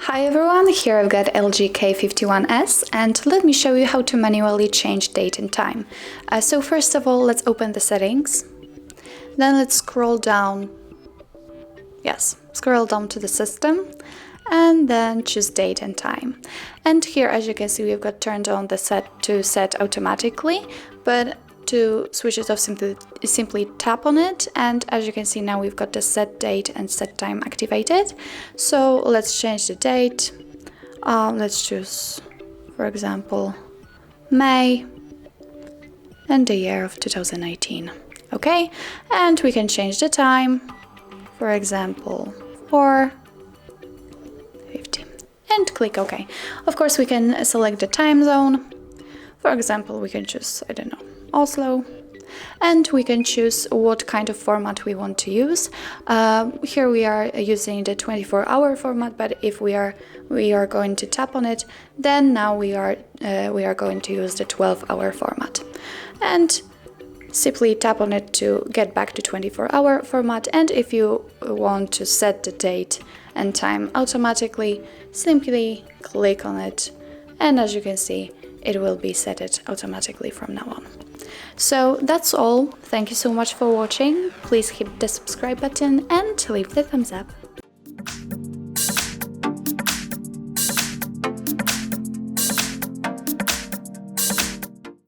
Hi everyone, here I've got LG K51s and let me show you how to manually change date and time. So first of all, let's open the settings, then let's scroll down to the system and then choose date and time. And here, as you can see, we've got turned on the set automatically, but to switch it off, simply tap on it, and as you can see now we've got the set date and set time activated. So let's change the date. Let's choose, for example, May and the year of 2018. Okay, and we can change the time, for example, 4:50, and click OK. Of course, we can select the time zone. For example, we can choose, I don't know, Oslo, and we can choose what kind of format we want to use. Here we are using the 24-hour format, but if we are going to tap on it, then now we are going to use the 12-hour format, and simply tap on it to get back to 24-hour format. And if you want to set the date and time automatically, simply click on it, and as you can see, it will be set it automatically from now on. So that's all. Thank you so much for watching. Please hit the subscribe button and leave the thumbs up.